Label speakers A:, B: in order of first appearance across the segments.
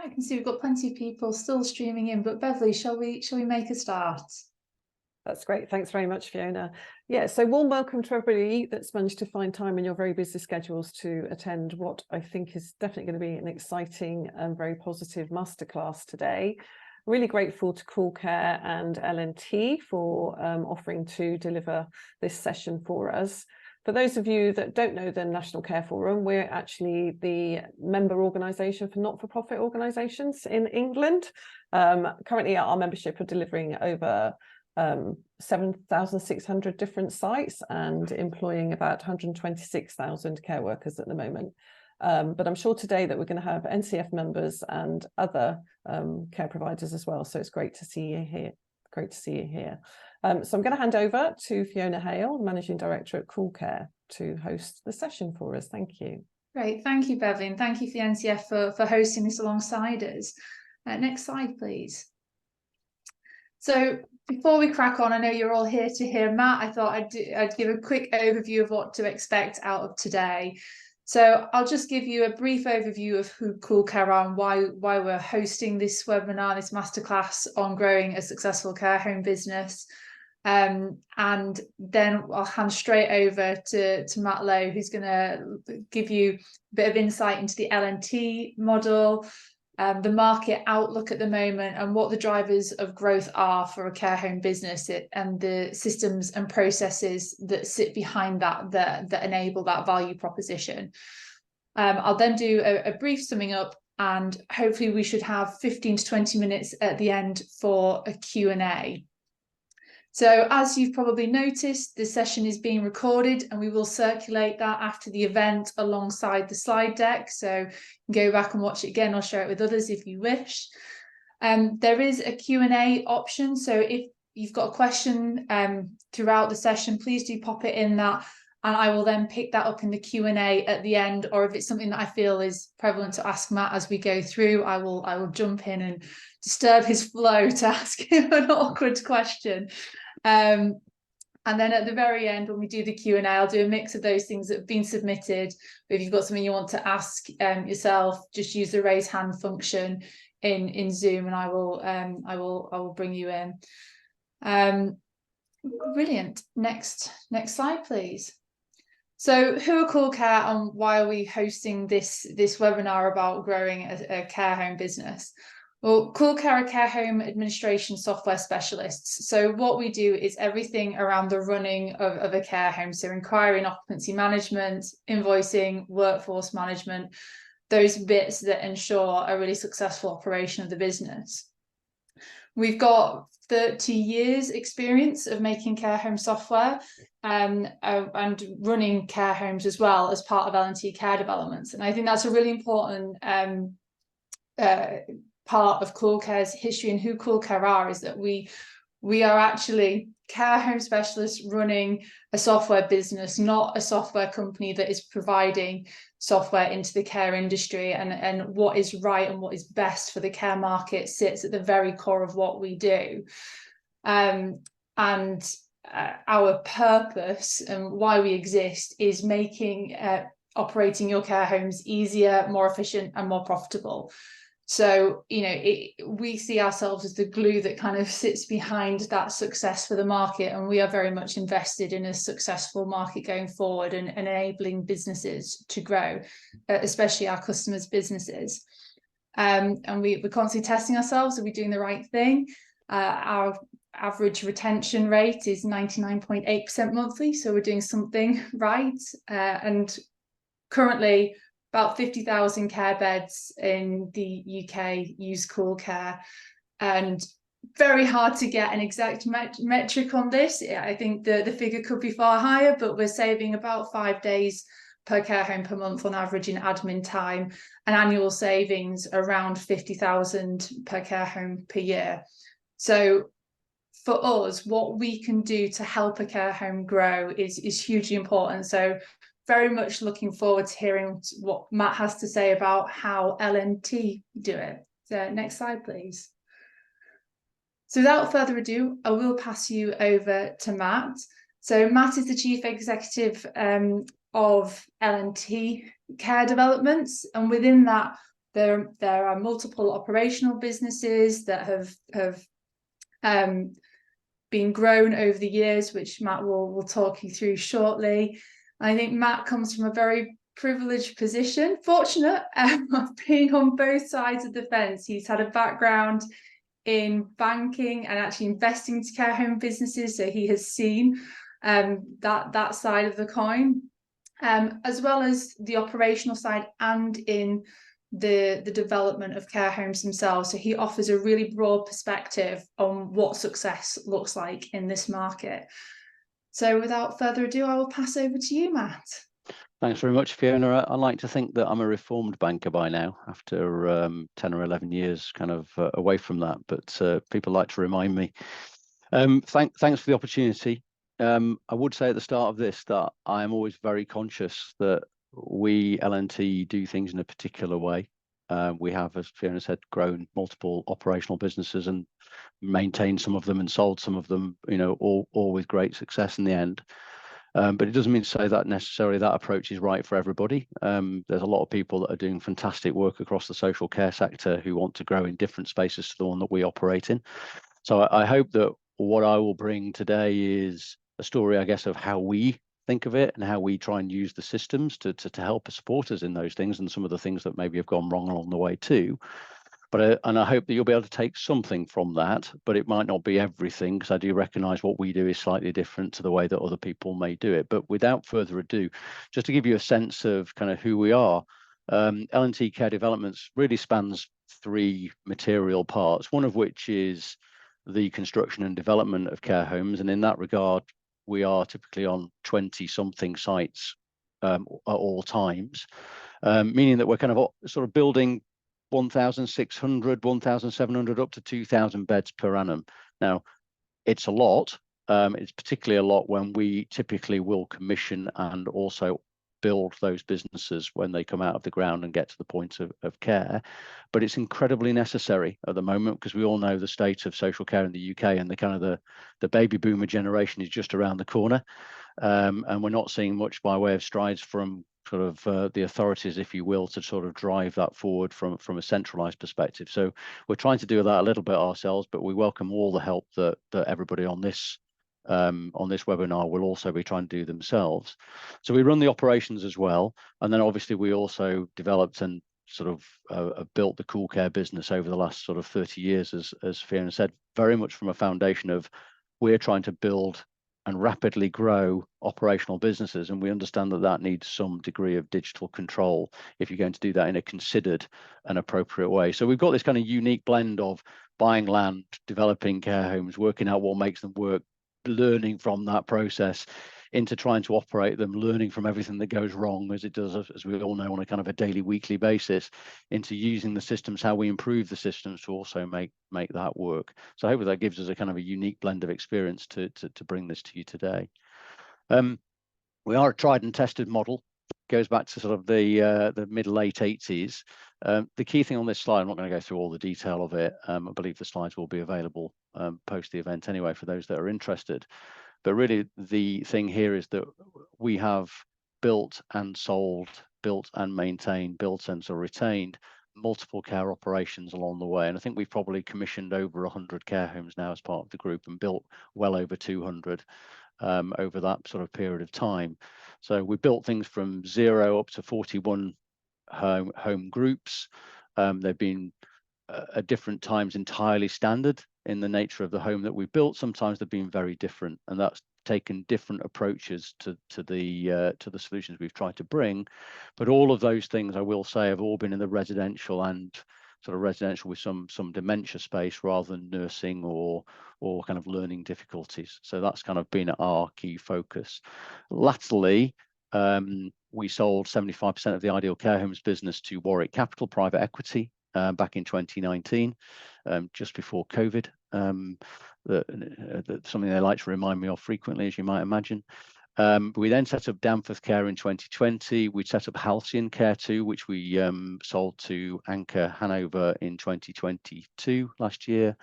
A: I can see we've got plenty of people still streaming in, but Beverly, shall we make a start?
B: That's great. Thanks very much, Fiona. Yeah, so warm welcome to everybody that's managed to find time in your very busy schedules to attend what I think is definitely going to be an exciting and very positive masterclass today. Really grateful to CoolCare and LNT for offering to deliver this session for us. For those of you that don't know the National Care Forum, we're actually the member organisation for not-for-profit organisations in England. Currently, our membership are delivering over 7,600 different sites and employing about 126,000 care workers at the moment. But I'm sure today that we're going to have NCF members and other care providers as well. So it's great to see you here. Great to see you here. So I'm going to hand over to Fiona Hale, Managing Director at CoolCare, to host the session for us. Thank you.
A: Great. Thank you, Beverly. And thank you for the NCF for hosting this alongside us. Next slide, please. So before we crack on, I know you're all here to hear Matt. I thought I'd give a quick overview of what to expect out of today. So I'll just give you a brief overview of who CoolCare are and why we're hosting this webinar, this masterclass on growing a successful care home business. And then I'll hand straight over to Matt Lowe, who's going to give you a bit of insight into the LNT model, the market outlook at the moment, and what the drivers of growth are for a care home business, and the systems and processes that sit behind that enable that value proposition. I'll then do a brief summing up, and hopefully we should have 15 to 20 minutes at the end for a Q&A. So as you've probably noticed, this session is being recorded, and we will circulate that after the event alongside the slide deck. So you can go back and watch it again or share it with others if you wish. There is a Q&A option. So if you've got a question throughout the session, please do pop it in that, and I will then pick that up in the Q&A at the end. Or if it's something that I feel is prevalent to ask Matt as we go through, I will jump in and disturb his flow to ask him an awkward question. And then at the very end, when we do the Q&A, I'll do a mix of those things that have been submitted. If you've got something you want to ask yourself, just use the raise hand function in Zoom, and I will bring you in. Brilliant. Next slide, please. So who are CoolCare and why are we hosting this webinar about growing a care home business? Well, CoolCare are care home administration software specialists. So what we do is everything around the running of a care home. So inquiry and occupancy management, invoicing, workforce management, those bits that ensure a really successful operation of the business. We've got 30 years experience of making care home software and running care homes as well as part of LNT Care Developments. And I think that's a really important part of CoolCare's history, and who CoolCare are is that we are actually care home specialists running a software business, not a software company that is providing software into the care industry. And what is right and what is best for the care market sits at the very core of what we do. And our purpose and why we exist is making operating your care homes easier, more efficient, and more profitable. So, we see ourselves as the glue that kind of sits behind that success for the market. And we are very much invested in a successful market going forward and enabling businesses to grow, especially our customers' businesses. And we're constantly testing ourselves. Are we doing the right thing? Our average retention rate is 99.8% monthly. So we're doing something right. And currently, about 50,000 care beds in the UK use CoolCare, and very hard to get an exact metric on this. I think the figure could be far higher, but we're saving about 5 days per care home per month on average in admin time, and annual savings around 50,000 per care home per year. So for us, what we can do to help a care home grow is hugely important. So very much looking forward to hearing what Matt has to say about how LNT do it. So next slide, please. So without further ado, I will pass you over to Matt. So Matt is the Chief Executive of LNT Care Developments, and within that, There are multiple operational businesses that have been grown over the years, which Matt will talk you through shortly. I think Matt comes from a very privileged position, fortunate, of being on both sides of the fence. He's had a background in banking and actually investing into care home businesses, so he has seen that side of the coin, as well as the operational side and in the development of care homes themselves. So he offers a really broad perspective on what success looks like in this market. So without further ado, I will pass over to you, Matt.
C: Thanks very much, Fiona. I like to think that I'm a reformed banker by now, after 10 or 11 years kind of away from that, but people like to remind me. Thanks for the opportunity. I would say at the start of this that I am always very conscious that we LNT do things in a particular way. We have, as Fiona said, grown multiple operational businesses and maintained some of them and sold some of them, all with great success in the end. But it doesn't mean to say that necessarily that approach is right for everybody. There's a lot of people that are doing fantastic work across the social care sector who want to grow in different spaces to the one that we operate in. So I hope that what I will bring today is a story, I guess, of how we think of it and how we try and use the systems to help support us in those things, and some of the things that maybe have gone wrong along the way too. But and I hope that you'll be able to take something from that, but it might not be everything, because I do recognise what we do is slightly different to the way that other people may do it. But without further ado, just to give you a sense of kind of who we are, LNT Care Developments really spans three material parts, one of which is the construction and development of care homes. And in that regard, we are typically on 20-something sites at all times, meaning that we're kind of sort of building 1,600, 1,700 up to 2,000 beds per annum. Now, it's a lot. It's particularly a lot when we typically will commission and also build those businesses when they come out of the ground and get to the point of care. But it's incredibly necessary at the moment, because we all know the state of social care in the UK, and the kind of the baby boomer generation is just around the corner. And we're not seeing much by way of strides from sort of the authorities, if you will, to sort of drive that forward from a centralized perspective. So we're trying to do that a little bit ourselves, but we welcome all the help that everybody on this webinar will also be trying to do themselves. So we run the operations as well, and then obviously we also developed and sort of built the CoolCare business over the last sort of 30 years, as Fiona said, very much from a foundation of we're trying to build and rapidly grow operational businesses, and we understand that that needs some degree of digital control if you're going to do that in a considered and appropriate way. So we've got this kind of unique blend of buying land, developing care homes, working out what makes them work, learning from that process, into trying to operate them, learning from everything that goes wrong, as it does, as we all know, on a kind of a daily, weekly basis, into using the systems, how we improve the systems to also make that work. So hopefully that gives us a kind of a unique blend of experience to bring this to you today. We are a tried and tested model. Goes back to sort of the mid-late 80s. The key thing on this slide, I'm not going to go through all the detail of it. I believe the slides will be available post the event anyway for those that are interested. But really, the thing here is that we have built and sold, built and maintained, built and sort of retained multiple care operations along the way. And I think we've probably commissioned over 100 care homes now as part of the group, and built well over 200 over that sort of period of time. So we built things from 0 up to 41 home groups. They've been at different times entirely standard in the nature of the home that we built. Sometimes they've been very different, and that's taken different approaches to the solutions we've tried to bring. But all of those things, I will say, have all been in the residential, and sort of residential with some dementia space, rather than nursing or kind of learning difficulties. So that's kind of been our key focus. Latterly, we sold 75% of the Ideal Care Homes business to Warwick Capital Private Equity back in 2019, just before COVID. Something they like to remind me of frequently, as you might imagine. We then set up Danforth Care in 2020. We set up Halcyon Care too, which we sold to Anchor Hanover in 2022 last year.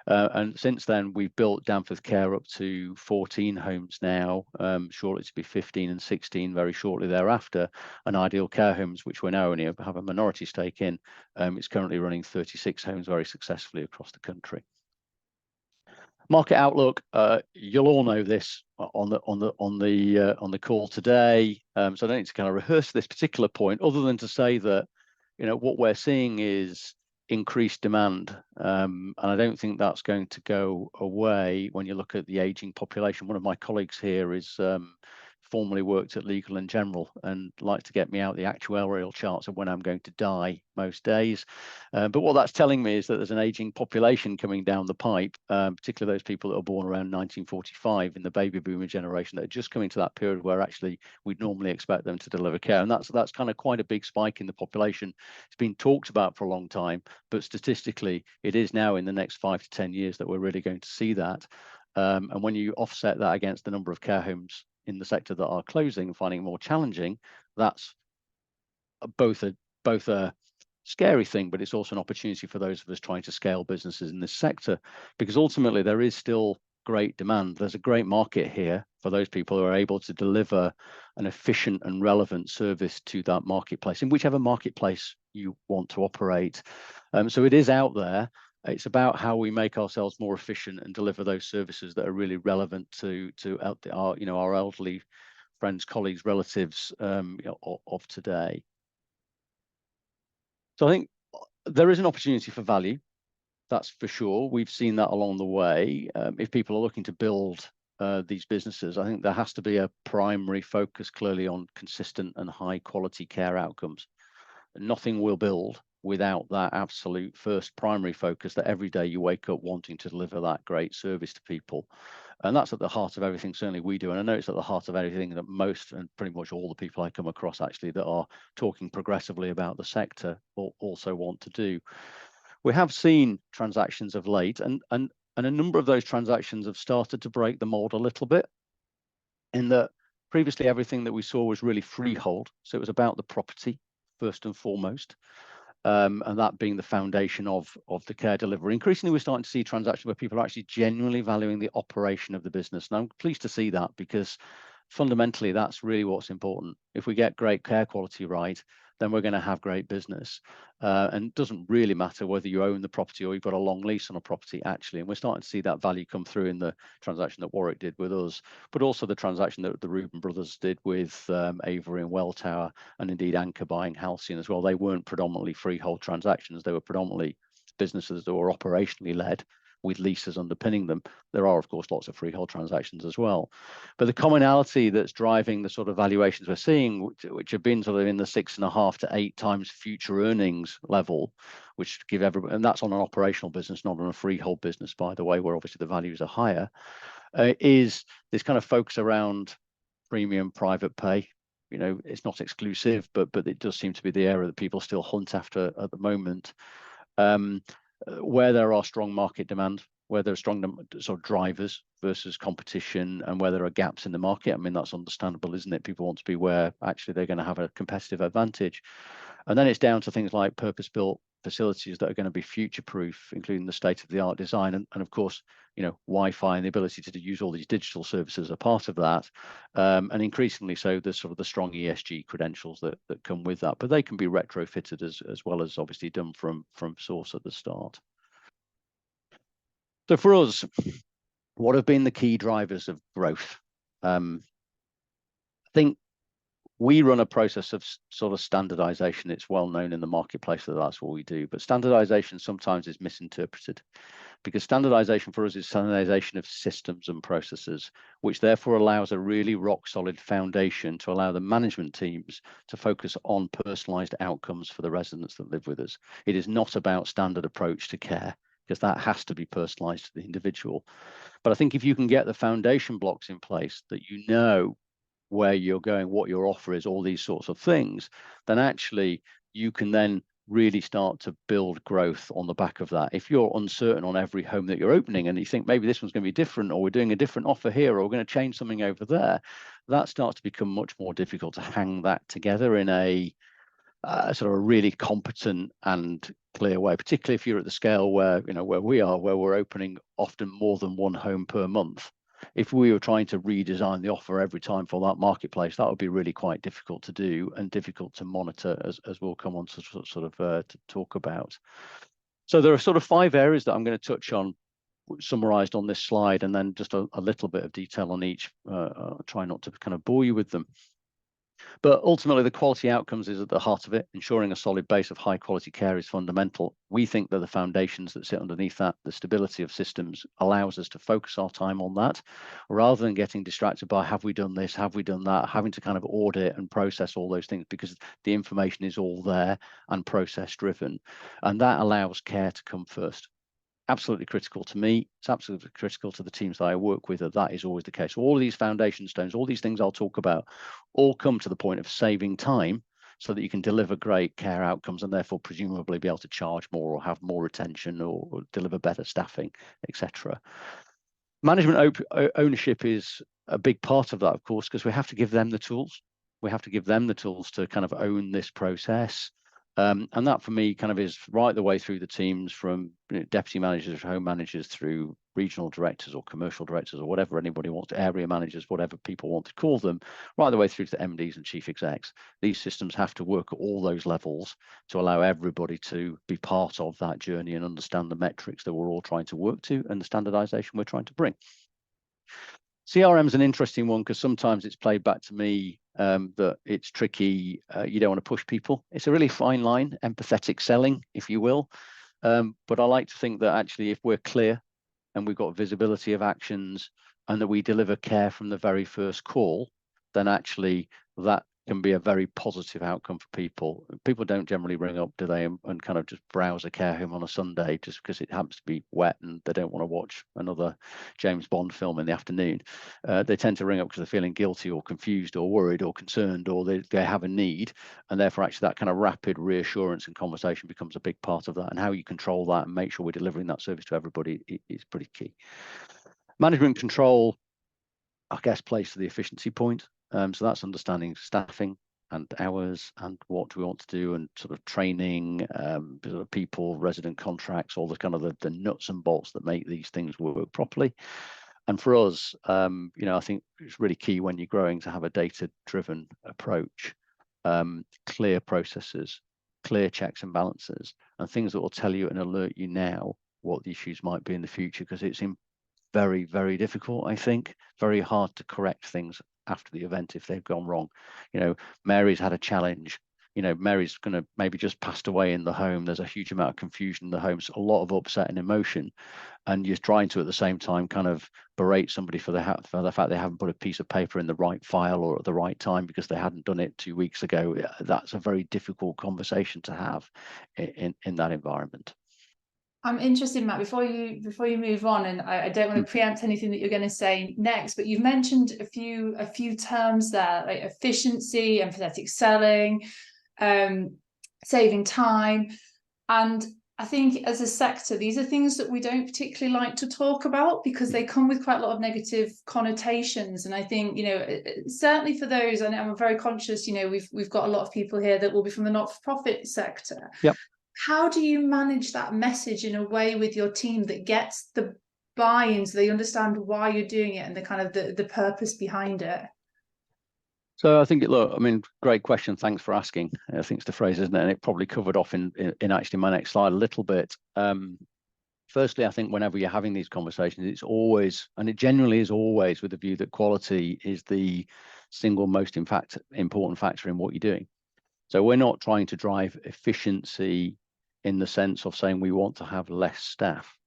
C: And since then, we've built Danforth Care up to 14 homes now, shortly to be 15 and 16 very shortly thereafter. And Ideal Care Homes, which we now only have a minority stake in, it's currently running 36 homes very successfully across the country. Market outlook, you'll all know this on the call today, so I don't need to kind of rehearse this particular point, other than to say that, you know, what we're seeing is increased demand, and I don't think that's going to go away when you look at the aging population. One of my colleagues here is formerly worked at Legal and General and likes to get me out the actuarial charts of when I'm going to die most days. But what that's telling me is that there's an aging population coming down the pipe, particularly those people that were born around 1945 in the baby boomer generation that are just coming to that period where actually we'd normally expect them to deliver care. And that's kind of quite a big spike in the population. It's been talked about for a long time, but statistically, it is now in the next 5 to 10 years that we're really going to see that. And when you offset that against the number of care homes in the sector that are closing and finding it more challenging, that's both a scary thing, but it's also an opportunity for those of us trying to scale businesses in this sector, because ultimately there is still great demand. There's a great market here for those people who are able to deliver an efficient and relevant service to that marketplace, in whichever marketplace you want to operate. So it is out there. It's about how we make ourselves more efficient and deliver those services that are really relevant to our elderly friends, colleagues, relatives of today. So I think there is an opportunity for value, that's for sure. We've seen that along the way. If people are looking to build these businesses, I think there has to be a primary focus clearly on consistent and high quality care outcomes. Nothing will build without that absolute first primary focus that every day you wake up wanting to deliver that great service to people. And that's at the heart of everything certainly we do. And I know it's at the heart of everything that most and pretty much all the people I come across actually that are talking progressively about the sector also want to do. We have seen transactions of late, and a number of those transactions have started to break the mold a little bit, in that previously everything that we saw was really freehold. So it was about the property first and foremost. And that being the foundation of the care delivery. Increasingly, we're starting to see transactions where people are actually genuinely valuing the operation of the business. And I'm pleased to see that, because fundamentally, that's really what's important. If we get great care quality right, then we're going to have great business. And it doesn't really matter whether you own the property or you've got a long lease on a property, actually. And we're starting to see that value come through in the transaction that Warwick did with us, but also the transaction that the Reuben brothers did with Avery and Welltower, and indeed Anchor buying Halcyon as well. They weren't predominantly freehold transactions. They were predominantly businesses that were operationally led with leases underpinning them. There are, of course, lots of freehold transactions as well. But the commonality that's driving the sort of valuations we're seeing, which have been sort of in the 6.5 to 8 times future earnings level, which give everybody, and that's on an operational business, not on a freehold business, by the way, where obviously the values are higher, is this kind of focus around premium private pay. You know, it's not exclusive, but it does seem to be the area that people still hunt after at the moment. Where there are strong market demand, where there are strong sort of drivers versus competition, and where there are gaps in the market. I mean, that's understandable, isn't it? People want to be where actually they're going to have a competitive advantage. And then it's down to things like purpose-built facilities that are going to be future-proof, including the state-of-the-art design, and of course, you know, Wi-Fi and the ability to use all these digital services are part of that. And increasingly so, there's sort of the strong ESG credentials that come with that, but they can be retrofitted as well as obviously done from source at the start. So for us, what have been the key drivers of growth? I think we run a process of sort of standardization. It's well known in the marketplace that that's what we do, but standardization sometimes is misinterpreted, because standardization for us is standardization of systems and processes, which therefore allows a really rock solid foundation to allow the management teams to focus on personalized outcomes for the residents that live with us. It is not about standard approach to care, because that has to be personalized to the individual. But I think if you can get the foundation blocks in place, that you know where you're going, what your offer is, all these sorts of things, then actually you can then really start to build growth on the back of that. If you're uncertain on every home that you're opening and you think maybe this one's going to be different, or we're doing a different offer here, or we're going to change something over there, that starts to become much more difficult to hang that together in a sort of a really competent and clear way, particularly if you're at the scale where, where we are, where we're opening often more than one home per month. If we were trying to redesign the offer every time for that marketplace, that would be really quite difficult to do and difficult to monitor, as we'll come on to to talk about. So there are sort of 5 areas that I'm going to touch on, summarized on this slide, and then just a little bit of detail on each. I'll try not to kind of bore you with them. But ultimately, the quality outcomes is at the heart of it. Ensuring a solid base of high quality care is fundamental. We think that the foundations that sit underneath that, the stability of systems, allows us to focus our time on that, rather than getting distracted by, have we done this, have we done that, having to kind of audit and process all those things, because the information is all there and process driven. And that allows care to come first. Absolutely critical to me. It's absolutely critical to the teams that I work with, that is always the case. All of these foundation stones, all these things I'll talk about, all come to the point of saving time so that you can deliver great care outcomes and therefore presumably be able to charge more or have more retention or deliver better staffing, etc. Management ownership is a big part of that, of course, because we have to give them the tools. We have to give them the tools to kind of own this process. And that for me kind of is right the way through the teams, from deputy managers, home managers, through regional directors or commercial directors or whatever anybody wants, area managers, whatever people want to call them, right the way through to the MDs and chief execs. These systems have to work at all those levels to allow everybody to be part of that journey and understand the metrics that we're all trying to work to and the standardization we're trying to bring. CRM is an interesting one because sometimes it's played back to me that it's tricky. You don't want to push people. It's a really fine line, empathetic selling, if you will. But I like to think that actually, if we're clear and we've got visibility of actions and that we deliver care from the very first call, then actually that can be a very positive outcome for people. People don't generally ring up, do they, and kind of just browse a care home on a Sunday just because it happens to be wet and they don't want to watch another James Bond film in the afternoon. They tend to ring up because they're feeling guilty or confused or worried or concerned, or they have a need, and therefore actually that kind of rapid reassurance and conversation becomes a big part of that, and how you control that and make sure we're delivering that service to everybody is pretty key. Management control, I guess, plays to the efficiency point. So that's understanding staffing and hours and what do we want to do, and sort of training, sort of people, resident contracts, all the kind of the nuts and bolts that make these things work properly. And for us, I think it's really key when you're growing to have a data-driven approach, clear processes, clear checks and balances, and things that will tell you and alert you now what the issues might be in the future, because it's very, very difficult, I think, very hard to correct things after the event if they've gone wrong. Mary's had a challenge. Mary's going to maybe just passed away in the home. There's a huge amount of confusion in the home, so a lot of upset and emotion, and you're trying to at the same time kind of berate somebody for the fact they haven't put a piece of paper in the right file or at the right time because they hadn't done it 2 weeks ago. That's a very difficult conversation to have in that environment.
A: I'm interested, Matt, before you move on, and I don't want to preempt anything that you're going to say next, but you've mentioned a few terms there, like efficiency, empathetic selling, saving time. And I think as a sector, these are things that we don't particularly like to talk about because they come with quite a lot of negative connotations. And I think, certainly for those, and I'm very conscious, we've got a lot of people here that will be from the not-for-profit sector.
C: Yep.
A: How do you manage that message in a way with your team that gets the buy-in, so they understand why you're doing it and the kind of the purpose behind it?
C: So I think, great question. Thanks for asking. I think it's the phrase, isn't it? And it probably covered off in actually my next slide a little bit. Firstly, I think whenever you're having these conversations, it's always, and it generally is always with the view that quality is the single most important factor in what you're doing. So we're not trying to drive efficiency in the sense of saying we want to have less staff.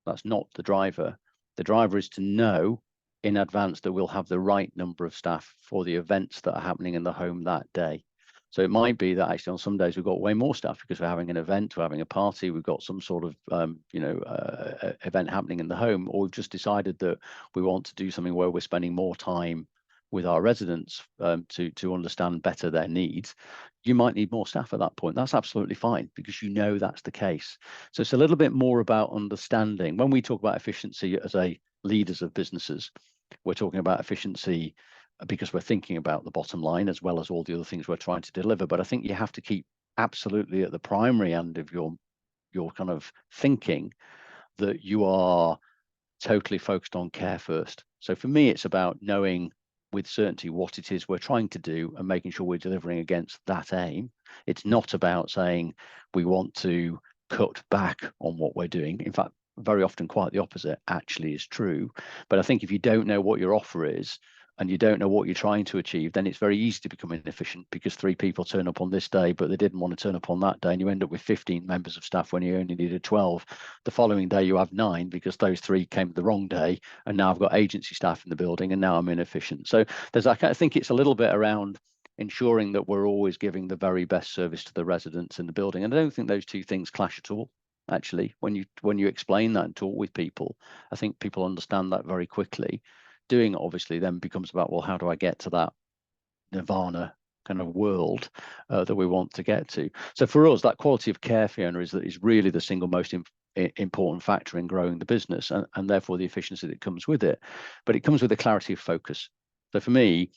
C: That's not the driver. The driver is to know in advance that we'll have the right number of staff for the events that are happening in the home that day. So it might be that actually on some days we've got way more staff because we're having an event, we're having a party, we've got some sort of event happening in the home, or we've just decided that we want to do something where we're spending more time with our residents to understand better their needs. You might need more staff at that point. That's absolutely fine because that's the case. So it's a little bit more about understanding. When we talk about efficiency as leaders of businesses, we're talking about efficiency because we're thinking about the bottom line as well as all the other things we're trying to deliver. But I think you have to keep absolutely at the primary end of your kind of thinking, that you are totally focused on care first. So for me, it's about knowing with certainty what it is we're trying to do and making sure we're delivering against that aim. It's not about saying we want to cut back on what we're doing. In fact, very often quite the opposite actually is true. But I think if you don't know what your offer is and you don't know what you're trying to achieve, then it's very easy to become inefficient, because 3 people turn up on this day, but they didn't want to turn up on that day, and you end up with 15 members of staff when you only needed 12. The following day you have 9 because those 3 came the wrong day, and now I've got agency staff in the building, and now I'm inefficient. So I think it's a little bit around ensuring that we're always giving the very best service to the residents in the building. And I don't think those two things clash at all. Actually, when you explain that and talk with people, I think people understand that very quickly. Doing it obviously then becomes about, well, how do I get to that nirvana kind of world that we want to get to? So for us, that quality of care, Fiona, is really the single most important factor in growing the business, and therefore the efficiency that comes with it. But it comes with a clarity of focus. So for me,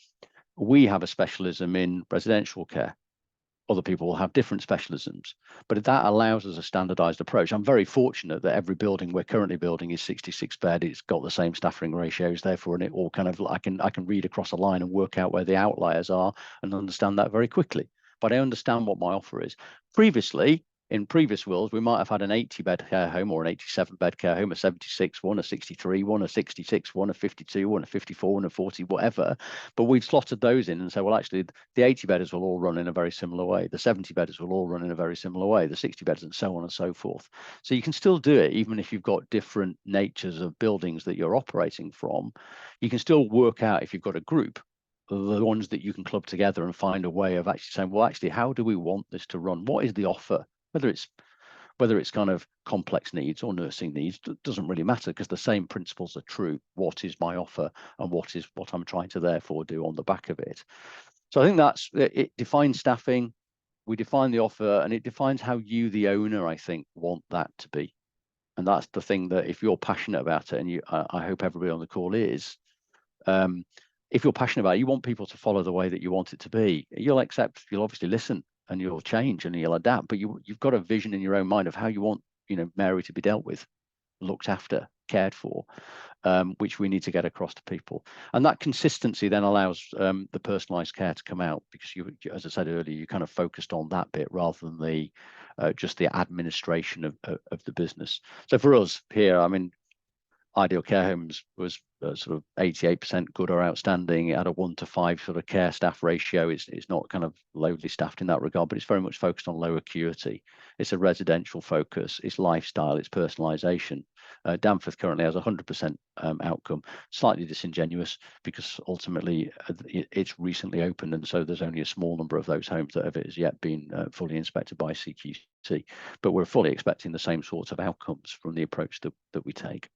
C: we have a specialism in residential care. Other people will have different specialisms, but that allows us a standardized approach. I'm very fortunate that every building we're currently building is 66 bed. It's got the same staffing ratios, therefore, and it all kind of, I can read across a line and work out where the outliers are and understand that very quickly. But I understand what my offer is. Previously, in previous worlds, we might have had an 80-bed care home or an 87-bed care home, a 76 one, a 63 one, a 66 one, a 52 one, a 54 one, a 40, whatever. But we've slotted those in and say, well, actually, the 80-bedders will all run in a very similar way. The 70-bedders will all run in a very similar way. The 60-bedders and so on and so forth. So you can still do it, even if you've got different natures of buildings that you're operating from. You can still work out, if you've got a group, the ones that you can club together and find a way of actually saying, well, actually, how do we want this to run? What is the offer? Whether it's kind of complex needs or nursing needs, doesn't really matter, because the same principles are true. What is my offer, and what I'm trying to therefore do on the back of it? So I think it defines staffing, we define the offer, and it defines how you, the owner, I think, want that to be. And that's the thing that, if you're passionate about it, and I hope everybody on the call is, if you're passionate about it, you want people to follow the way that you want it to be, you'll obviously listen, and you'll change and you'll adapt, but you've got a vision in your own mind of how you want, Mary to be dealt with, looked after, cared for, which we need to get across to people. And that consistency then allows the personalized care to come out, because you, as I said earlier, you kind of focused on that bit rather than just the administration of the business. So for us here, I mean, Ideal Care Homes was sort of 88% good or outstanding. It had a 1 to 5 sort of care staff ratio. It's not kind of lowly staffed in that regard, but it's very much focused on low acuity. It's a residential focus. It's lifestyle. It's personalisation. Danforth currently has 100% outcome. Slightly disingenuous, because ultimately it's recently opened, and so there's only a small number of those homes that have as yet been fully inspected by CQC. But we're fully expecting the same sorts of outcomes from the approach that we take.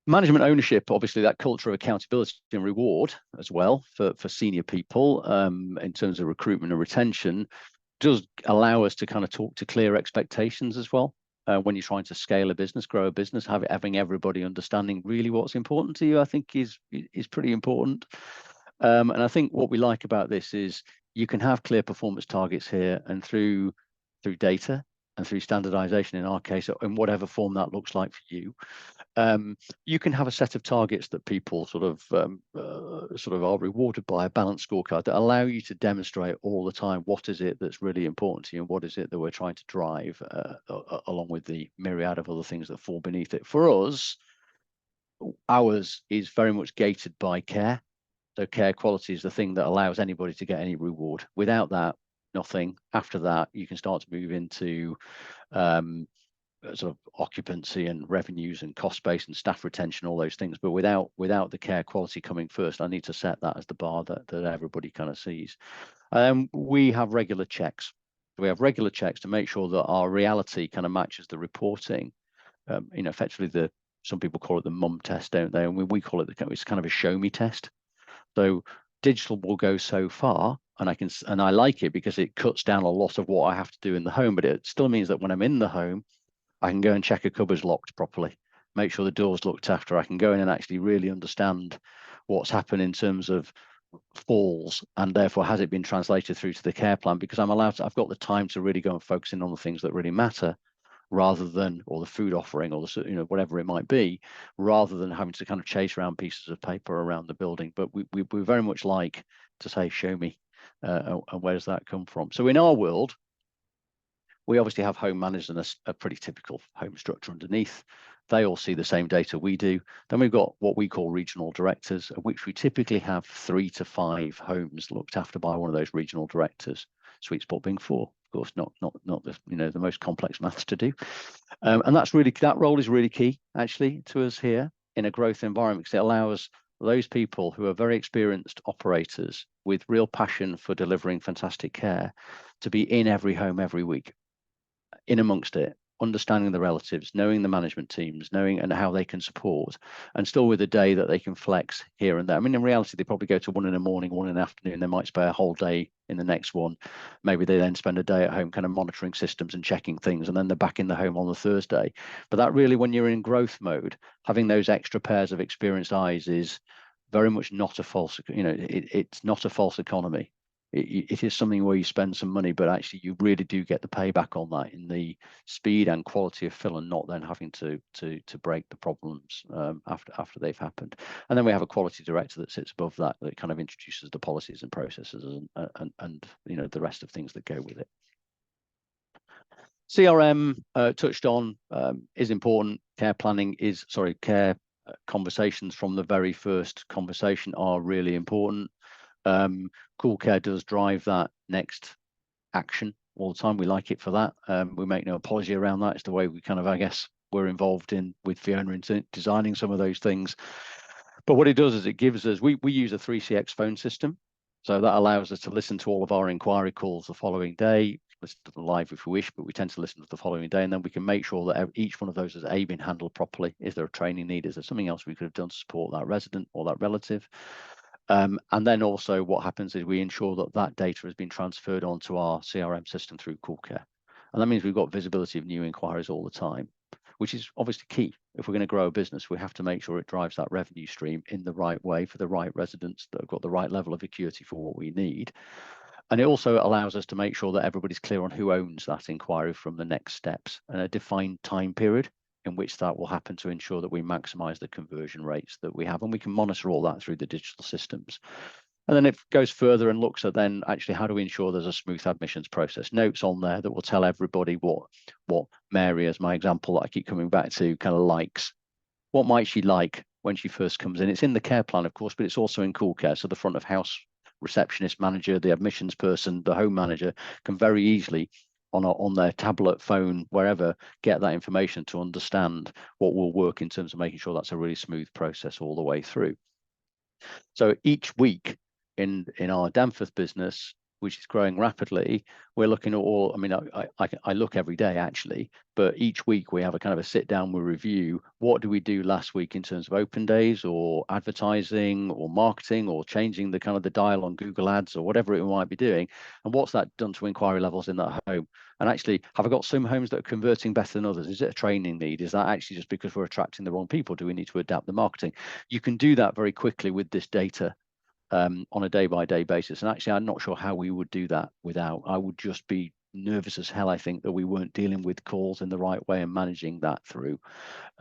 C: Management ownership, obviously, that culture of accountability and reward as well for senior people in terms of recruitment and retention, does allow us to kind of talk to clear expectations as well. When you're trying to scale a business, grow a business, having everybody understanding really what's important to you, I think is pretty important. And I think what we like about this is you can have clear performance targets here, and through data and through standardization, in our case, in whatever form that looks like for you, you can have a set of targets that people sort of are rewarded by, a balanced scorecard that allow you to demonstrate all the time what is it that's really important to you, and what is it that we're trying to drive, along with the myriad of other things that fall beneath it. For us, ours is very much gated by care. So care quality is the thing that allows anybody to get any reward. Without that, nothing. After that, you can start to move into sort of occupancy and revenues and cost base and staff retention, all those things. But without the care quality coming first, I need to set that as the bar that everybody kind of sees. We have regular checks. We have regular checks to make sure that our reality kind of matches the reporting. Effectively, some people call it the mum test, don't they? And we call it it's kind of a show me test. So digital will go so far, and I like it because it cuts down a lot of what I have to do in the home, but it still means that when I'm in the home, I can go and check a cupboard's locked properly, make sure the door's looked after. I can go in and actually really understand what's happened in terms of falls, and therefore has it been translated through to the care plan, because I've got the time to really go and focus in on the things that really matter, rather than, or the food offering, or the, you know, whatever it might be, rather than having to kind of chase around pieces of paper around the building. But we very much like to say, show me, and where does that come from? So in our world, we obviously have home managers and a pretty typical home structure underneath. They all see the same data we do. Then we've got what we call regional directors, of which we typically have 3 to 5 homes looked after by one of those regional directors. Sweet spot being 4, of course, not the, you know, the most complex maths to do. And that role is really key actually to us here in a growth environment, because it allows those people who are very experienced operators with real passion for delivering fantastic care to be in every home every week, in amongst it, understanding the relatives, knowing the management teams, knowing and how they can support, and still with a day that they can flex here and there. I mean, in reality, they probably go to one in the morning, one in the afternoon. They might spare a whole day in the next one. Maybe they then spend a day at home kind of monitoring systems and checking things, and then they're back in the home on the Thursday. But that really, when you're in growth mode, having those extra pairs of experienced eyes is very much not a false, you know, it's not a false economy. It is something where you spend some money, but actually you really do get the payback on that in the speed and quality of fill, and not then having to break the problems after they've happened. And then we have a quality director that sits above that kind of introduces the policies and processes and you know, the rest of things that go with it. CRM touched on is important. Care planning is, sorry, care conversations from the very first conversation are really important. CoolCare does drive that next action all the time. We like it for that. We make no apology around that. It's the way we kind of, I guess, we're involved in with Fiona in designing some of those things. But what it does is it gives us, we use a 3CX phone system. So that allows us to listen to all of our inquiry calls the following day, listen to them live if we wish, but we tend to listen to the following day, and then we can make sure that each one of those has been handled properly. Is there a training need? Is there something else we could have done to support that resident or that relative? And then also what happens is we ensure that that data has been transferred onto our CRM system through CoolCare. And that means we've got visibility of new inquiries all the time, which is obviously key. If we're going to grow a business, we have to make sure it drives that revenue stream in the right way for the right residents that have got the right level of acuity for what we need. And it also allows us to make sure that everybody's clear on who owns that inquiry from the next steps, and a defined time period in which that will happen, to ensure that we maximize the conversion rates that we have, and we can monitor all that through the digital systems. And then it goes further and looks at then actually how do we ensure there's a smooth admissions process, notes on there that will tell everybody what Mary, as my example that I keep coming back to, kind of likes. What might she like when she first comes in? It's in the care plan, of course, but it's also in CoolCare. So the front of house receptionist, manager, the admissions person, the home manager can very easily on their tablet, phone, wherever, get that information to understand what will work in terms of making sure that's a really smooth process all the way through. So each week in our Danforth business, which is growing rapidly, we're looking at all, I mean, I look every day actually, but each week we have a kind of a sit down, we review what do we do last week in terms of open days or advertising or marketing or changing the kind of the dial on Google Ads or whatever it might be doing, and what's that done to inquiry levels in that home. And actually, have I got some homes that are converting better than others? Is it a training need? Is that actually just because we're attracting the wrong people? Do we need to adapt the marketing? You can do that very quickly with this data on a day-by-day basis. And actually, I'm not sure how we would do that without. I would just be nervous as hell, I think, that we weren't dealing with calls in the right way and managing that through.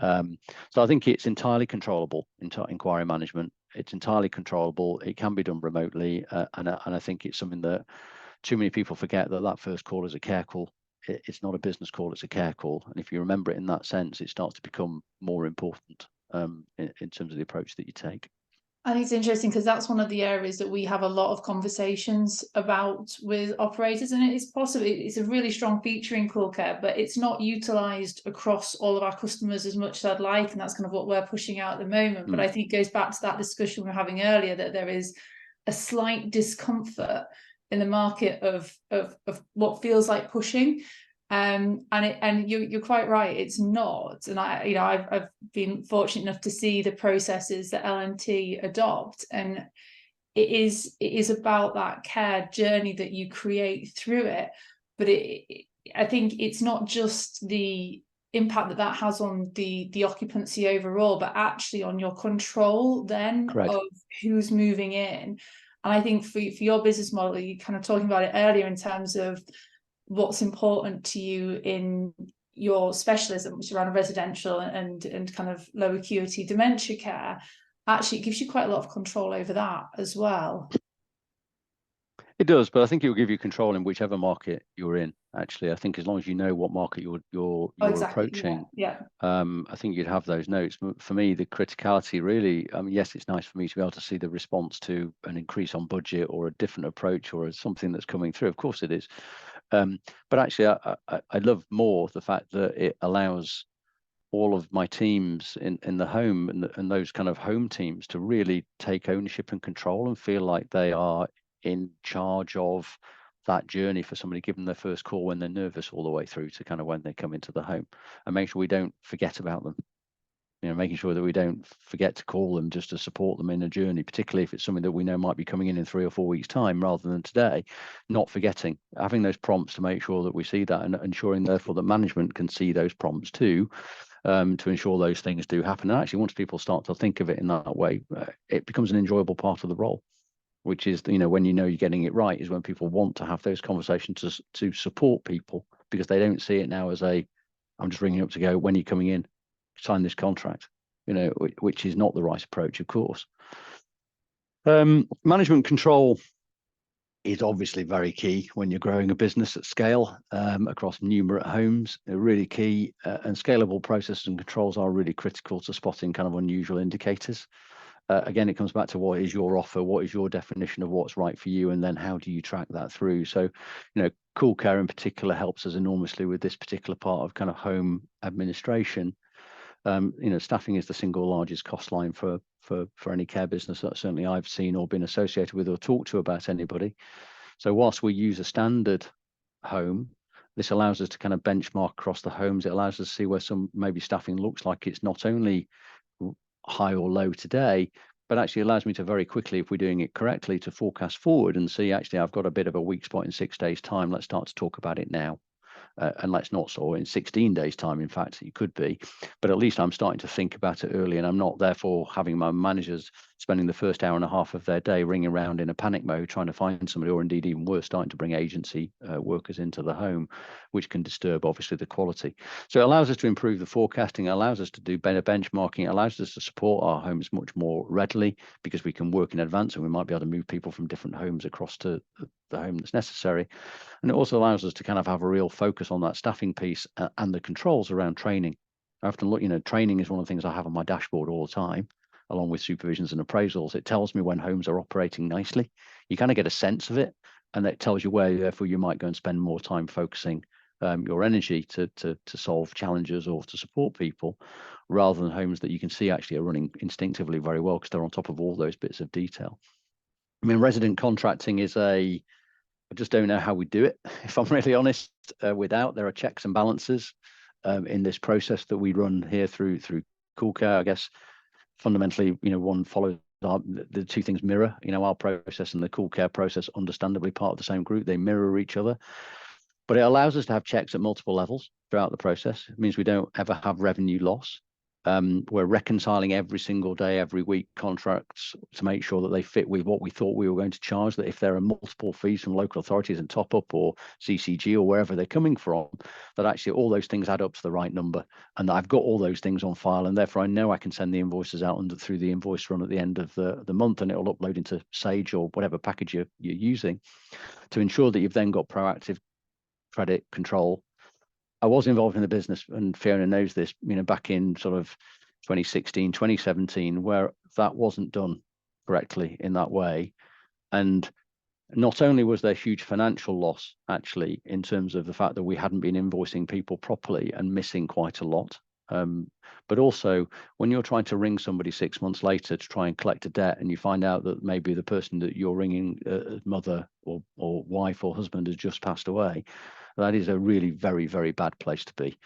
C: So I think it's entirely controllable in inquiry management. It's entirely controllable. It can be done remotely. And I think it's something that too many people forget, that first call is a care call. It's not a business call, it's a care call. And if you remember it in that sense, it starts to become more important in terms of the approach that you take.
A: I think it's interesting because that's one of the areas that we have a lot of conversations about with operators, and it's possible it's a really strong feature in CoolCare, but it's not utilised across all of our customers as much as I'd like, and that's kind of what we're pushing out at the moment. But I think it goes back to that discussion we were having earlier, that there is a slight discomfort in the market of what feels like pushing. And you're quite right, it's not. And I've been fortunate enough to see the processes that LNT adopt, and it is about that care journey that you create through it. But I think it's not just the impact that has on the occupancy overall, but actually on your control then of who's moving in. And I think for your business model, you kind of talking about it earlier in terms of what's important to you in your specialism, which is around residential and kind of low acuity dementia care. Actually, it gives you quite a lot of control over that as well.
C: It does, but I think it will give you control in whichever market you're in. Actually, I think as long as you know what market you're
A: Exactly,
C: approaching,
A: yeah.
C: I think you'd have those notes. For me, the criticality really, yes, it's nice for me to be able to see the response to an increase on budget or a different approach or something that's coming through. Of course it is. But actually, I love more the fact that it allows all of my teams in the home and those kind of home teams to really take ownership and control and feel like they are in charge of that journey for somebody, give them their first call when they're nervous all the way through to kind of when they come into the home, and make sure we don't forget about them. Making sure that we don't forget to call them just to support them in a journey, particularly if it's something that we know might be coming in 3 or 4 weeks time rather than today. Not forgetting, having those prompts to make sure that we see that, and ensuring therefore that management can see those prompts too, to ensure those things do happen. And actually, once people start to think of it in that way, it becomes an enjoyable part of the role. Which is, when you're getting it right, is when people want to have those conversations to support people, because they don't see it now as I'm just ringing up to go, when are you coming in, sign this contract, which is not the right approach, of course. Management control is obviously very key when you're growing a business at scale, across numerous homes. They're really key, and scalable processes and controls are really critical to spotting kind of unusual indicators. Again, it comes back to what is your offer, what is your definition of what's right for you, and then how do you track that through? So, CoolCare in particular helps us enormously with this particular part of kind of home administration. Staffing is the single largest cost line for any care business that certainly I've seen or been associated with or talked to about anybody. So whilst we use a standard home, this allows us to kind of benchmark across the homes. It allows us to see where some maybe staffing looks like it's not only high or low today, but actually allows me to very quickly, if we're doing it correctly, to forecast forward and see, actually, I've got a bit of a weak spot in 6 days' time. Let's start to talk about it now. And let's not, so in 16 days' time, in fact, it could be. But at least I'm starting to think about it early, and I'm not therefore having my managers spending the first hour and a half of their day ringing around in a panic mode trying to find somebody, or indeed even worse, starting to bring agency workers into the home, which can disturb obviously the quality. So it allows us to improve the forecasting, allows us to do better benchmarking, allows us to support our homes much more readily, because we can work in advance and we might be able to move people from different homes across to the home that's necessary. And it also allows us to kind of have a real focus on that staffing piece and the controls around training. I often look, training is one of the things I have on my dashboard all the time, along with supervisions and appraisals. It tells me when homes are operating nicely. You kind of get a sense of it, and it tells you where, therefore, you might go and spend more time focusing your energy to solve challenges or to support people, rather than homes that you can see actually are running instinctively very well because they're on top of all those bits of detail. I mean, resident contracting is I just don't know how we do it, if I'm really honest, without. There are checks and balances in this process that we run here through CoolCare. I guess fundamentally, one follows the two things mirror, our process and the CoolCare process, understandably part of the same group. They mirror each other, but it allows us to have checks at multiple levels throughout the process. It means we don't ever have revenue loss. We're reconciling every single day, every week, contracts to make sure that they fit with what we thought we were going to charge, that if there are multiple fees from local authorities and top up or CCG or wherever they're coming from, that actually all those things add up to the right number, and that I've got all those things on file, and therefore I know I can send the invoices out through the invoice run at the end of the month, and it'll upload into Sage or whatever package you're using, to ensure that you've then got proactive credit control. I was involved in the business, and Fiona knows this, back in sort of 2016, 2017, where that wasn't done correctly in that way. And not only was there huge financial loss, actually, in terms of the fact that we hadn't been invoicing people properly and missing quite a lot, but also when you're trying to ring somebody 6 months later to try and collect a debt, and you find out that maybe the person that you're ringing, mother or wife or husband, has just passed away, that is a really very, very bad place to be.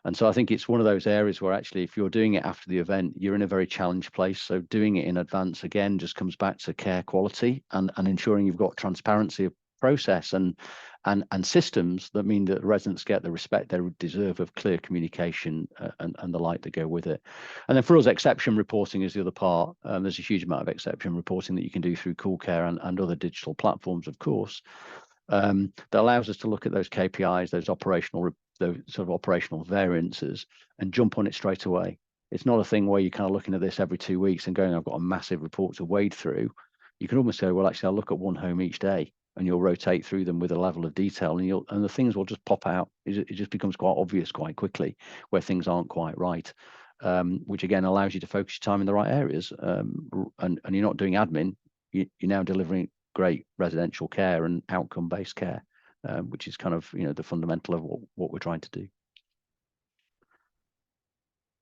C: And so I think it's one of those areas where actually, if you're doing it after the event, you're in a very challenged place. So doing it in advance, again, just comes back to care quality and ensuring you've got transparency process and systems that mean that residents get the respect they deserve of clear communication and the like that go with it. And then for us, exception reporting is the other part. There's a huge amount of exception reporting that you can do through CoolCare and other digital platforms, of course, that allows us to look at those KPIs, those sort of operational variances, and jump on it straight away. It's not a thing where you're kind of looking at this every 2 weeks and going, I've got a massive report to wade through. You can almost go, well, actually, I'll look at one home each day, and you'll rotate through them with a level of detail, and the things will just pop out. It just becomes quite obvious quite quickly where things aren't quite right, which again allows you to focus your time in the right areas, and you're not doing admin. You're now delivering great residential care and outcome-based care, which is kind of the fundamental of what we're trying to do.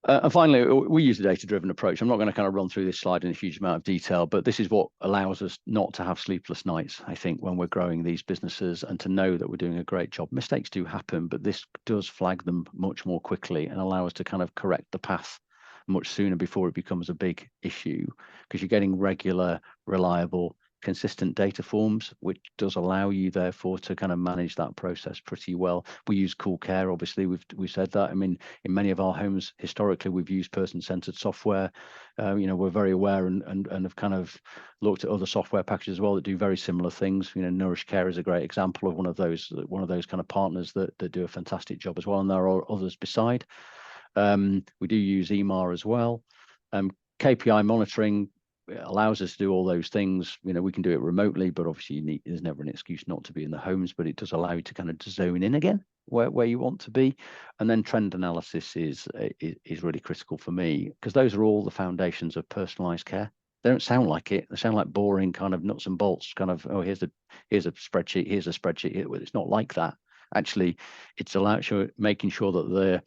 C: And finally, we use a data-driven approach. I'm not going to kind of run through this slide in a huge amount of detail, but this is what allows us not to have sleepless nights, I think, when we're growing these businesses, and to know that we're doing a great job. Mistakes do happen, but this does flag them much more quickly and allow us to kind of correct the path much sooner before it becomes a big issue, because you're getting regular, reliable, consistent data forms, which does allow you therefore to kind of manage that process pretty well. We use CoolCare, obviously, we've said that. I mean, in many of our homes historically, we've used person-centered software. We're very aware and have kind of looked at other software packages as well that do very similar things. Nourish Care is a great example of one of those kind of partners that do a fantastic job as well, and there are others beside. We do use EMAR as well. KPI monitoring allows us to do all those things. We can do it remotely, but obviously there's never an excuse not to be in the homes, but it does allow you to kind of zone in again where you want to be. And then trend analysis is really critical for me, because those are all the foundations of personalized care. They don't sound like it. They sound like boring kind of nuts and bolts kind of, oh, here's a spreadsheet, here's a spreadsheet. It's not like that. Actually, it's making sure that the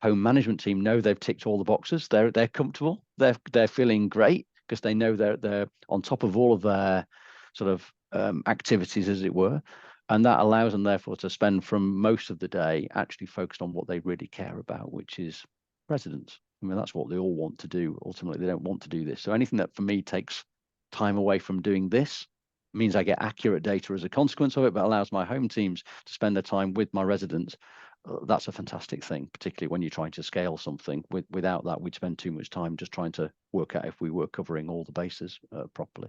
C: home management team know they've ticked all the boxes. They're comfortable. They're feeling great, because they know they're on top of all of their sort of activities, as it were, and that allows them therefore to spend from most of the day actually focused on what they really care about, which is residents. I mean, that's what they all want to do. Ultimately, they don't want to do this. So anything that for me takes time away from doing this means I get accurate data as a consequence of it, but allows my home teams to spend their time with my residents. That's a fantastic thing, particularly when you're trying to scale something. Without that, we'd spend too much time just trying to work out if we were covering all the bases properly.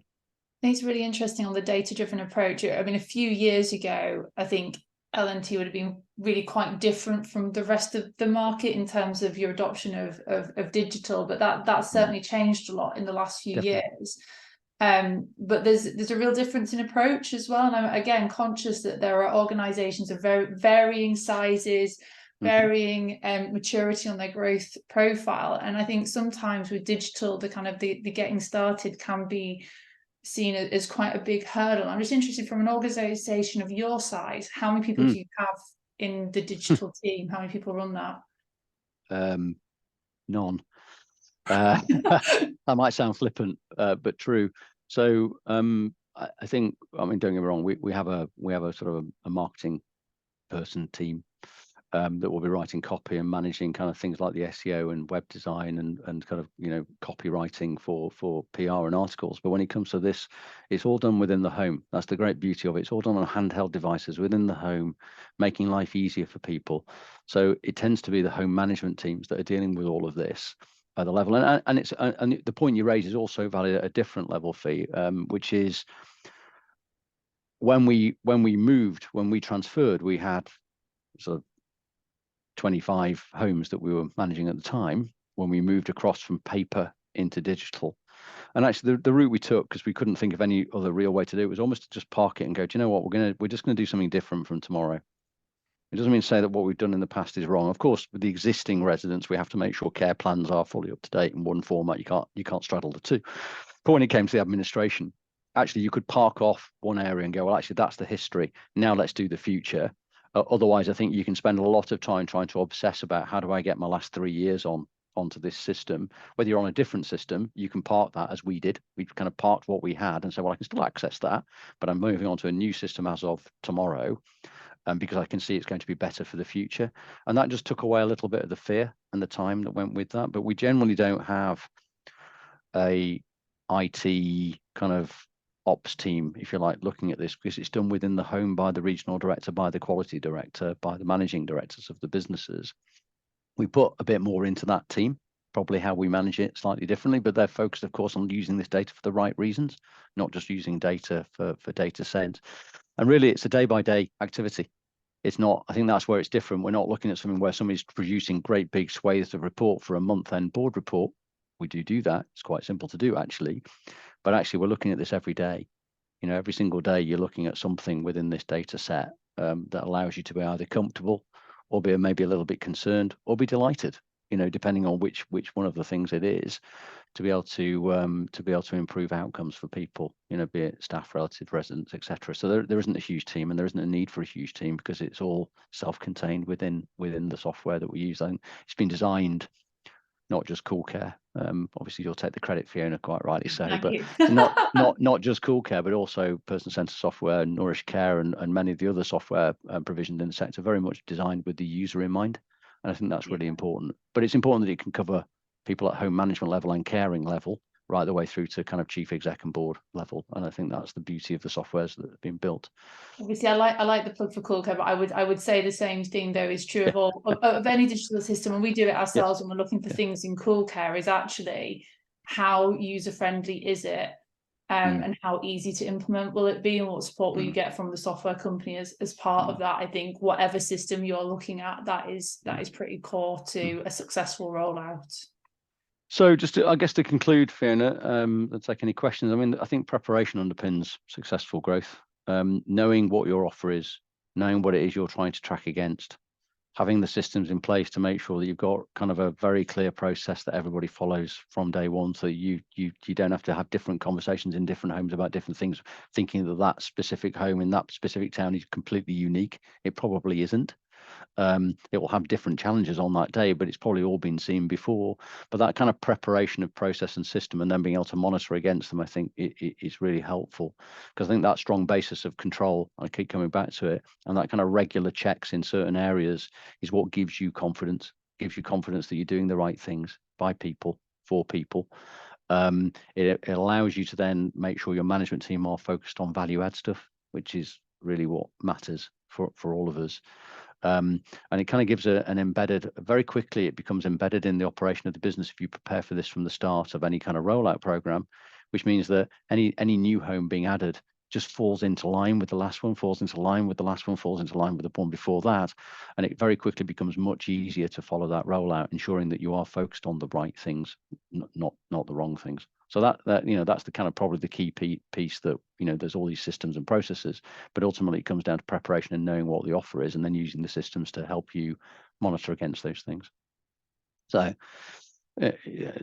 A: It's really interesting on the data-driven approach. I mean, a few years ago, I think LNT would have been really quite different from the rest of the market in terms of your adoption of digital, but that's certainly changed a lot in the last few years. But there's a real difference in approach as well, and I'm again conscious that there are organizations of very varying sizes, varying maturity on their growth profile, and I think sometimes with digital the getting started can be seen as quite a big hurdle. I'm just interested, from an organization of your size, how many people do you have in the digital team? How many people run that?
C: None. That might sound flippant, but true. So I think, I mean, don't get me wrong, we have a sort of a marketing person team that will be writing copy and managing kind of things like the SEO and web design and kind of copywriting for PR and articles. But when it comes to this, it's all done within the home. That's the great beauty of it. It's all done on handheld devices within the home, making life easier for people. So it tends to be the home management teams that are dealing with all of this at the level, and the point you raise is also valid at a different level, Fee, which is when we transferred, we had sort of 25 homes that we were managing at the time when we moved across from paper into digital. And actually the route we took, because we couldn't think of any other real way to do it, was almost to just park it and go, do you know what, we're just going to do something different from tomorrow. It doesn't mean to say that what we've done in the past is wrong. Of course, with the existing residents, we have to make sure care plans are fully up to date in one format. You can't straddle the two. But when it came to the administration, actually you could park off one area and go, well, actually that's the history. Now let's do the future. Otherwise, I think you can spend a lot of time trying to obsess about how do I get my last 3 years onto this system. Whether you're on a different system, you can park that, as we did. We kind of parked what we had and said, well, I can still access that, but I'm moving on to a new system as of tomorrow, because I can see it's going to be better for the future. And that just took away a little bit of the fear and the time that went with that. But we generally don't have a IT kind of ops team, if you like, looking at this, because it's done within the home by the regional director, by the quality director, by the managing directors of the businesses. We put a bit more into that team, probably how we manage it slightly differently, but they're focused, of course, on using this data for the right reasons, not just using data for data sense. And really, it's a day-by-day activity. It's not, I think that's where it's different. We're not looking at something where somebody's producing great big swathes of report for a month-end board report. We do that. It's quite simple to do, actually. But actually, we're looking at this every day. You know, every single day you're looking at something within this data set that allows you to be either comfortable, or be maybe a little bit concerned, or be delighted, you know, depending on which one of the things it is, to be able to improve outcomes for people, you know, be it staff, relatives, residents, etc. So there isn't a huge team, and there isn't a need for a huge team, because it's all self-contained within the software that we use. And it's been designed, not just CoolCare. Obviously, you'll take the credit, Fiona, quite rightly so.
A: Thank
C: but
A: you.
C: not just CoolCare, but also person-centered software, Nourish Care, and many of the other software provisioned in the sector, very much designed with the user in mind. And I think that's really important. But it's important that it can cover people at home management level and caring level, right the way through to kind of chief exec and board level. And I think that's the beauty of the softwares that have been built.
A: Obviously, I like the plug for CoolCare, but I would say the same thing though is true of all of any digital system, and we do it ourselves when we're looking for things in CoolCare, is actually how user friendly is it, and how easy to implement will it be, and what support will you get from the software company as part of that. I think whatever system you're looking at, that is pretty core to a successful rollout.
C: So just to, I guess, to conclude, Fiona, let's take any questions. I mean, I think preparation underpins successful growth. Knowing what your offer is, knowing what it is you're trying to track against, having the systems in place to make sure that you've got kind of a very clear process that everybody follows from day one, so you don't have to have different conversations in different homes about different things, thinking that specific home in that specific town is completely unique. It probably isn't. It will have different challenges on that day, but it's probably all been seen before. But that kind of preparation of process and system, and then being able to monitor against them, I think is really helpful, because I think that strong basis of control, I keep coming back to it, and that kind of regular checks in certain areas is what gives you confidence that you're doing the right things by people, for people. It allows you to then make sure your management team are focused on value add stuff, which is really what matters for all of us. And it kind of gives an embedded, very quickly it becomes embedded in the operation of the business if you prepare for this from the start of any kind of rollout program, which means that any new home being added just falls into line with the last one, falls into line with the last one, falls into line with the one before that, and it very quickly becomes much easier to follow that rollout, ensuring that you are focused on the right things, not the wrong things. So that you know, that's the kind of probably the key piece, that, you know, there's all these systems and processes, but ultimately it comes down to preparation and knowing what the offer is, and then using the systems to help you monitor against those things. So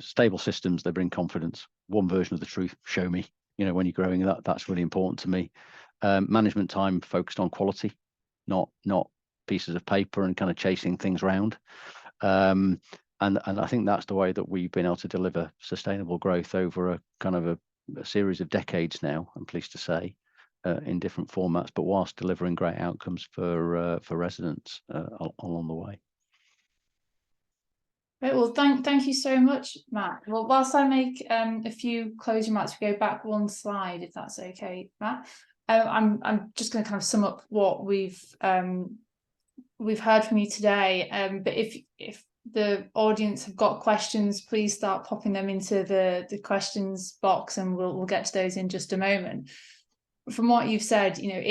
C: stable systems, they bring confidence. One version of the truth, show me. You know, when you're growing, that's really important to me. Management time focused on quality, not pieces of paper and kind of chasing things around. And I think that's the way that we've been able to deliver sustainable growth over a kind of a series of decades now, I'm pleased to say, in different formats, but whilst delivering great outcomes for residents along the way.
A: Right, well, thank you so much, Matt. Well, whilst I make a few closing remarks, we go back one slide, if that's okay, Matt. I'm just going to kind of sum up what we've heard from you today. But if the audience have got questions, please start popping them into the questions box, and we'll get to those in just a moment. From what you've said, you know,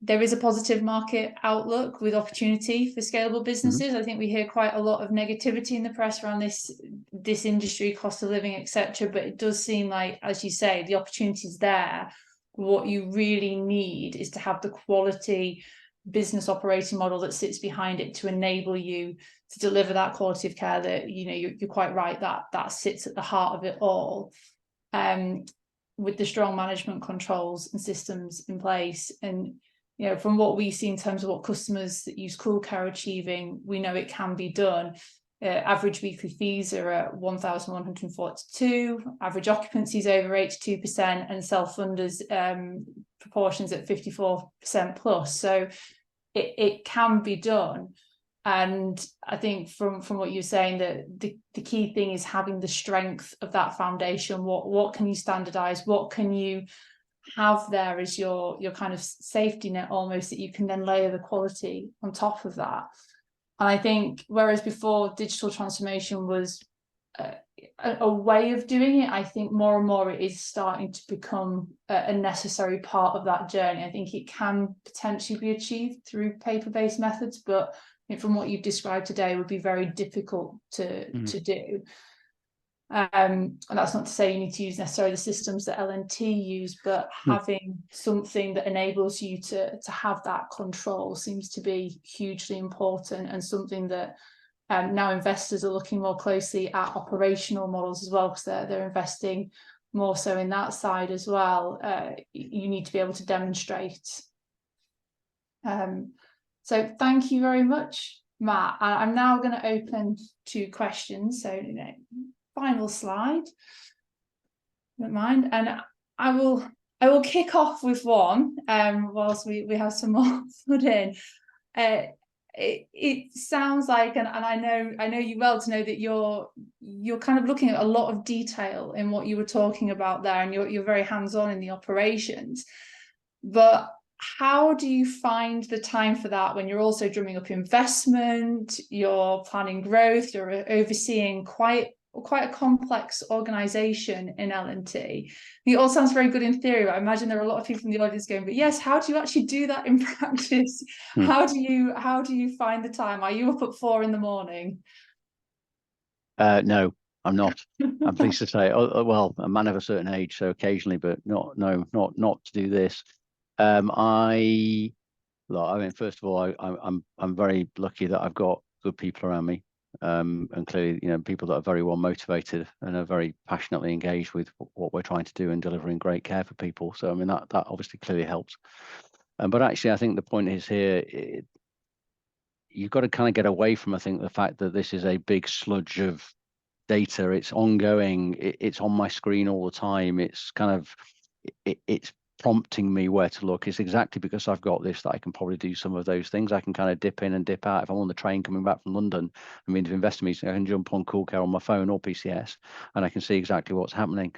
A: there is a positive market outlook with opportunity for scalable businesses. I think we hear quite a lot of negativity in the press around this industry, cost of living, etc. But it does seem like, as you say, the opportunity is there. What you really need is to have the quality business operating model that sits behind it to enable you to deliver that quality of care that, you know, you're quite right, that sits at the heart of it all. With the strong management controls and systems in place. And, you know, from what we see in terms of what customers that use CoolCare are achieving, we know it can be done. Average weekly fees are at 1,142, average occupancy is over 82%, and self-funders proportions at 54% plus. So it can be done. And I think from what you're saying, that the key thing is having the strength of that foundation. What can you standardize? What can you have there as your kind of safety net almost, that you can then layer the quality on top of that. And I think whereas before digital transformation was a way of doing it, I think more and more it is starting to become a necessary part of that journey. I think it can potentially be achieved through paper-based methods, but I think from what you've described today, it would be very difficult to do. And that's not to say you need to use necessarily the systems that LNT use, but having something that enables you to have that control seems to be hugely important, and something that now investors are looking more closely at operational models as well, because they're investing more so in that side as well. You need to be able to demonstrate. So thank you very much, Matt. I'm now going to open to questions. So, final slide, don't mind, and I will kick off with one whilst we have some more put in. It sounds like, and I know you well to know that you're kind of looking at a lot of detail in what you were talking about there, and you're very hands-on in the operations. But how do you find the time for that when you're also drumming up investment, you're planning growth, you're overseeing quite a complex organization in LNT? It all sounds very good in theory, but I imagine there are a lot of people in the audience going, but yes, how do you actually do that in practice? How do you find the time? Are you up at 4 a.m?
C: No, I'm not. I'm pleased to say, well, a man of a certain age, so occasionally, but not to do this. I mean, first of all, I'm very lucky that I've got good people around me. And clearly, people that are very well motivated and are very passionately engaged with what we're trying to do and delivering great care for people. So I mean, that obviously clearly helps. But actually, I think the point is here, you've got to kind of get away from, I think, the fact that this is a big sludge of data. It's ongoing. It's on my screen all the time. It's kind of it's prompting me where to look. It's exactly because I've got this that I can probably do some of those things. I can kind of dip in and dip out. If I'm on the train coming back from London, I mean, to investor meeting, I can jump on CoolCare on my phone or PCS, and I can see exactly what's happening.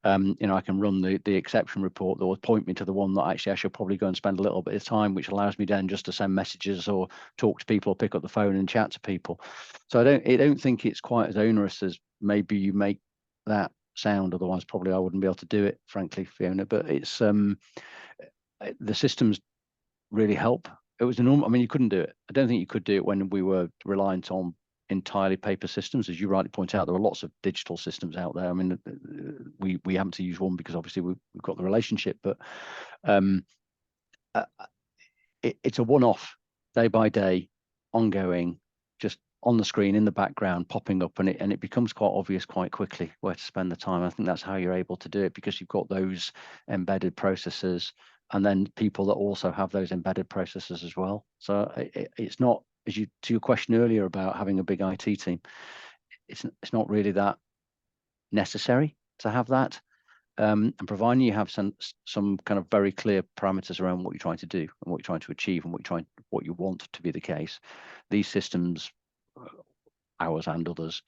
C: I can run the exception report that will point me to the one that actually I should probably go and spend a little bit of time, which allows me then just to send messages or talk to people or pick up the phone and chat to people. So I don't think it's quite as onerous as maybe you make that sound. Otherwise, probably I wouldn't be able to do it, frankly, Fiona. But it's the systems really help. It was enormous. I mean, you couldn't do it. I don't think you could do it when we were reliant on entirely paper systems. As you rightly point out, there are lots of digital systems out there. I mean, we happen to use one because obviously we've got the relationship, but it's a one-off, day by day, ongoing, just on the screen in the background, popping up, and it becomes quite obvious quite quickly where to spend the time. I think that's how you're able to do it, because you've got those embedded processes, and then people that also have those embedded processes as well. So it's not, to your question earlier about having a big IT team, it's not really that necessary to have that. And providing you have some kind of very clear parameters around what you're trying to do and what you're trying to achieve and what you want to be the case, these systems, ours and others,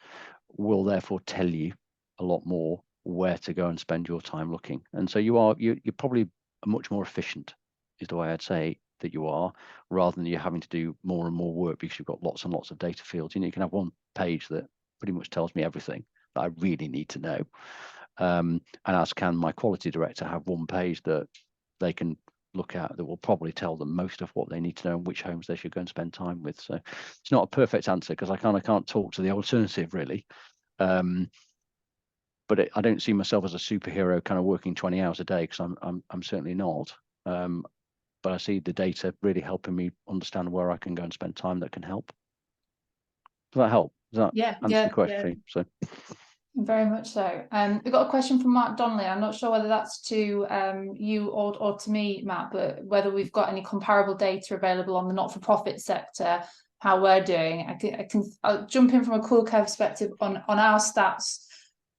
C: will therefore tell you a lot more where to go and spend your time looking. And so you're probably much more efficient, is the way I'd say that you are, rather than you having to do more and more work because you've got lots and lots of data fields. You can have one page that pretty much tells me everything that I really need to know. And as can my quality director have one page that they can look at that will probably tell them most of what they need to know and which homes they should go and spend time with. So it's not a perfect answer, because I can't talk to the alternative really. But I don't see myself as a superhero kind of working 20 hours a day, because I'm certainly not. But I see the data really helping me understand where I can go and spend time that can help. Does that help? Does that answer the question?
A: Yeah.
C: So
A: very much so. We've got a question from Mark Donnelly. I'm not sure whether that's to you or to me, Matt, but whether we've got any comparable data available on the not-for-profit sector, how we're doing. I'll jump in from a CoolCare perspective on our stats.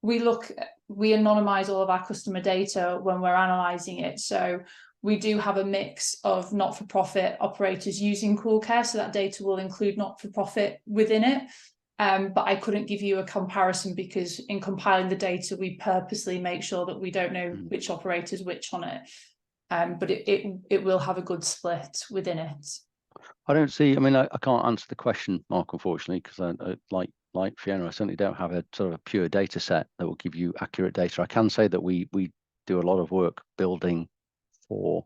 A: We anonymize all of our customer data when we're analysing it. So we do have a mix of not-for-profit operators using CoolCare, so that data will include not-for-profit within it. but I couldn't give you a comparison because in compiling the data, we purposely make sure that we don't know which operator's which on it. But it will have a good split within it.
C: I don't see, I mean, I can't answer the question, Mark, unfortunately, because I like Fiona, I certainly don't have a sort of a pure data set that will give you accurate data. I can say that we do a lot of work building for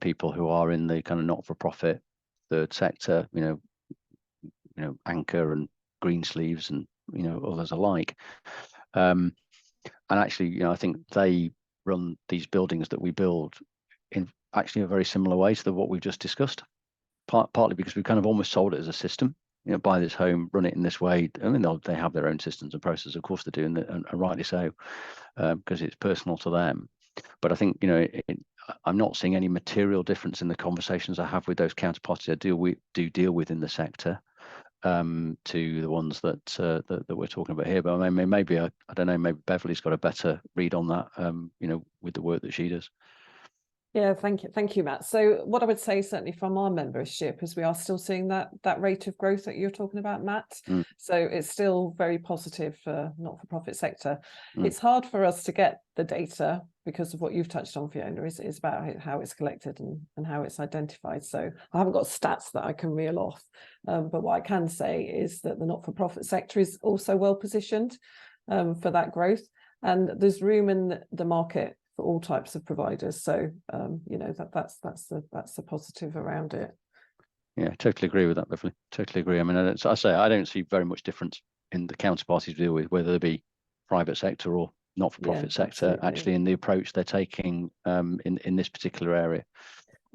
C: people who are in the kind of not-for-profit third sector, you know, Anchor and Greensleeves and, you know, others alike. And actually, you know, I think they run these buildings that we build in actually a very similar way to what we've just discussed. Partly because we kind of almost sold it as a system, you know, buy this home, run it in this way. I mean, they have their own systems and processes, of course they do, and rightly so, because it's personal to them. But I think, you know, I'm not seeing any material difference in the conversations I have with those counterparties I do deal with in the sector, to the ones that we're talking about here. But I mean, maybe I don't know, maybe Beverly's got a better read on that, you know, with the work that she does.
B: Yeah, thank you, Matt. So what I would say certainly from our membership is we are still seeing that rate of growth that you're talking about, Matt. So it's still very positive for not-for-profit sector. It's hard for us to get the data because of what you've touched on, Fiona, is about how it's collected and how it's identified. So I haven't got stats that I can reel off, but what I can say is that the not-for-profit sector is also well positioned for that growth, and there's room in the market for all types of providers. So you know, that's the positive around it.
C: Yeah, totally agree with that, Beverly. Totally agree. I mean, I don't see very much difference in the counterparties we deal with, whether they be private sector or not-for-profit sector, absolutely. Actually in the approach they're taking in this particular area.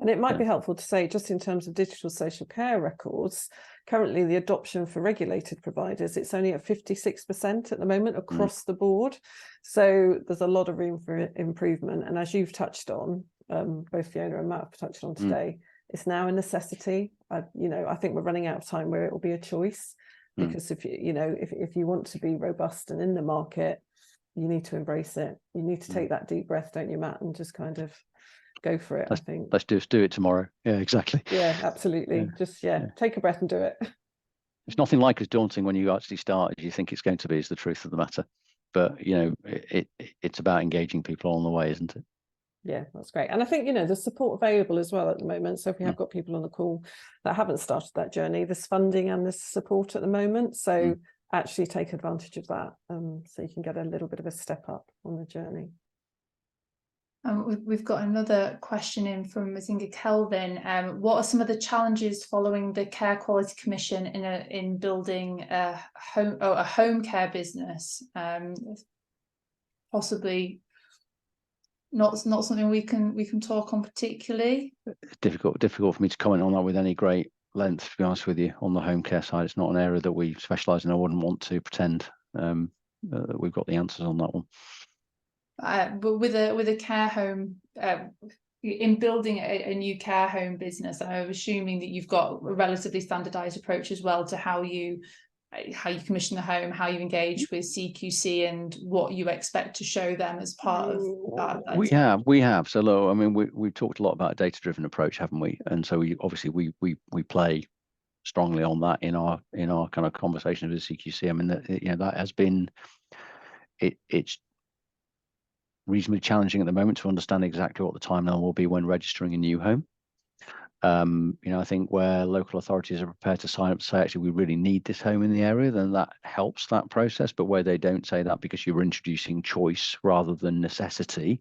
B: And it might be helpful to say, just in terms of digital social care records, currently the adoption for regulated providers, it's only at 56% at the moment across the board. So there's a lot of room for improvement. And as you've touched on, both Fiona and Matt have touched on today, it's now a necessity. You know, I think we're running out of time where it will be a choice, because if you want to be robust and in the market, you need to embrace it. You need to take that deep breath, don't you, Matt, and just kind of go for it. I think
C: let's do it tomorrow. Yeah, exactly.
B: Yeah, absolutely. Just take a breath and do it.
C: It's nothing like as daunting when you actually start as you think it's going to be, is the truth of the matter. But you know, it's about engaging people along the way, isn't it?
B: Yeah, that's great. And I think, you know, there's support available as well at the moment. So if we have got people on the call that haven't started that journey, there's funding and there's support at the moment. So actually take advantage of that, so you can get a little bit of a step up on the journey.
A: We've got another question in from Mazinga Kelvin. What are some of the challenges following the Care Quality Commission in building a home care business? Possibly not something we can talk on particularly. Difficult
C: for me to comment on that with any great length, to be honest with you. On the home care side, it's not an area that we specialise in. I wouldn't want to pretend that we've got the answers on that one.
A: But with a care home, in building a new care home business, I'm assuming that you've got a relatively standardised approach as well to how you commission the home, how you engage with CQC, and what you expect to show them as part of that. We have. So, look, I mean, we've talked a lot about a data-driven approach, haven't we? And so we play strongly on that in our kind of conversations with CQC. I mean, that has been it's reasonably challenging at the moment to understand exactly what the timeline will be when registering a new home. I think where local authorities are prepared to sign up to say, actually, we really need this home in the area, then that helps that process. But where they don't say that because you're introducing choice rather than necessity,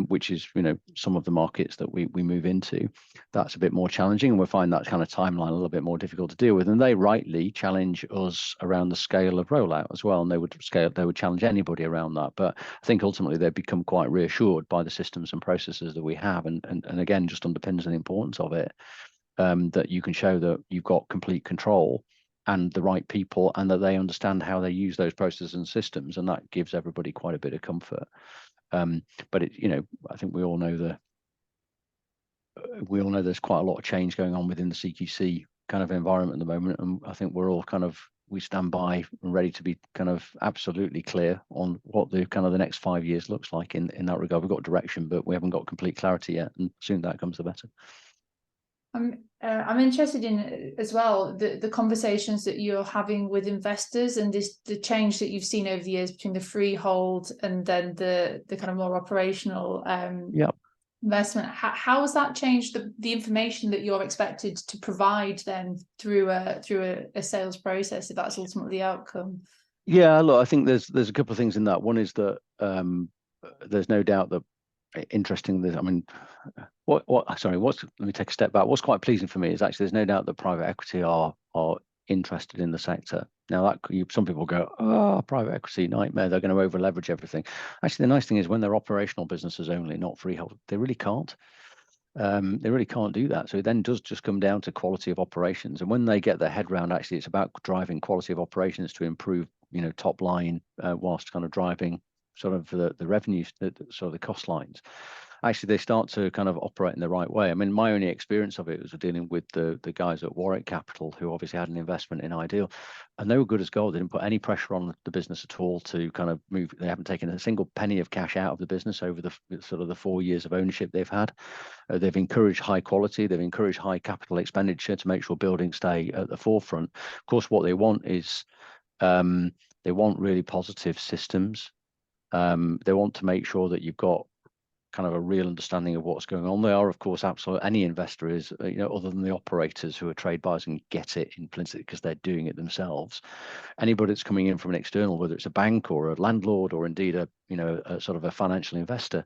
A: which is, some of the markets that we move into, that's a bit more challenging. And we find that kind of timeline a little bit more difficult to deal with. And they rightly challenge us around the scale of rollout as well. And they would challenge anybody around that. But I think ultimately they've become quite reassured by the systems and processes that we have. And again, just underpins the importance of it, that you can show that you've got complete control and the right people, and that they understand how they use those processes and systems, and that gives everybody quite a bit of comfort. But I think we all know there's quite a lot of change going on within the CQC kind of environment at the moment, and I think we're all we stand by and ready to be kind of absolutely clear on what the kind of the next 5 years looks like in that regard. We've got direction, but we haven't got complete clarity yet, and soon that comes the better. I'm interested in as well the conversations that you're having with investors and the change that you've seen over the years between the freehold and then the kind of more operational investment. How has that changed the information that you're expected to provide then through a sales process, if that's ultimately the outcome?
C: Yeah, look, I think there's a couple of things in that. One is that there's no doubt that interesting. I mean, let me take a step back. What's quite pleasing for me is actually there's no doubt that private equity are interested in the sector. Now that some people go, oh, private equity nightmare, they're going to over leverage everything. Actually, the nice thing is when they're operational businesses only, not freehold, they really can't. They really can't do that. So it then does just come down to quality of operations. And when they get their head around, actually, it's about driving quality of operations to improve, top line, whilst kind of driving sort of the revenues, sort of the cost lines. Actually, they start to kind of operate in the right way. I mean, my only experience of it was dealing with the guys at Warwick Capital, who obviously had an investment in Ideal, and they were good as gold. They didn't put any pressure on the business at all to kind of move. They haven't taken a single penny of cash out of the business over the sort of the 4 years of ownership they've had. They've encouraged high quality. They've encouraged high capital expenditure to make sure buildings stay at the forefront. Of course, what they want is they want really positive systems. They want to make sure that you've got kind of a real understanding of what's going on. They are, of course, absolutely, any investor is, other than the operators who are trade buyers and get it implicitly because they're doing it themselves. Anybody that's coming in from an external, whether it's a bank or a landlord or indeed a sort of a financial investor,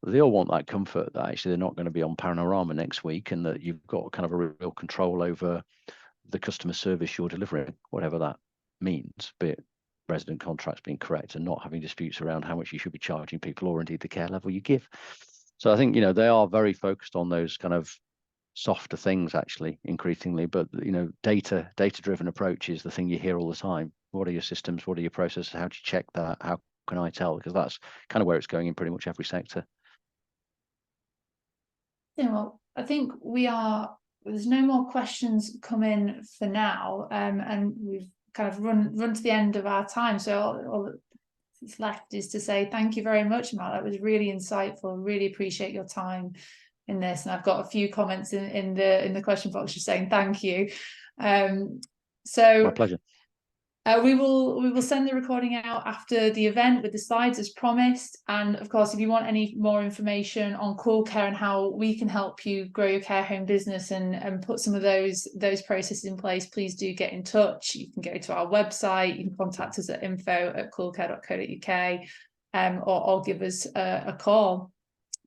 C: they all want that comfort that actually they're not going to be on Panorama next week and that you've got kind of a real control over the customer service you're delivering, whatever that means, be it resident contracts being correct and not having disputes around how much you should be charging people or indeed the care level you give. So I think, they are very focused on those kind of softer things actually increasingly, but data-driven approach is the thing you hear all the time. What are your systems? What are your processes? How do you check that? How can I tell? Because that's kind of where it's going in pretty much every sector.
A: Yeah, well, I think there's no more questions come in for now, and we've kind of run to the end of our time. So all that's left is to say thank you very much, Matt. That was really insightful. Really appreciate your time in this. And I've got a few comments in the question box just saying thank you. So
C: my pleasure.
A: We will send the recording out after the event with the slides as promised. And of course, if you want any more information on CoolCare and how we can help you grow your care home business and put some of those processes in place, please do get in touch. You can go to our website, you can contact us at info@coolcare.co.uk, or give us a call.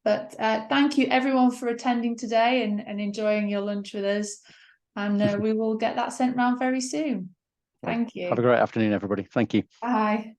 A: But thank you everyone for attending today and enjoying your lunch with us. And we will get that sent round very soon. Thank you.
C: Have a great afternoon, everybody. Thank you.
A: Bye.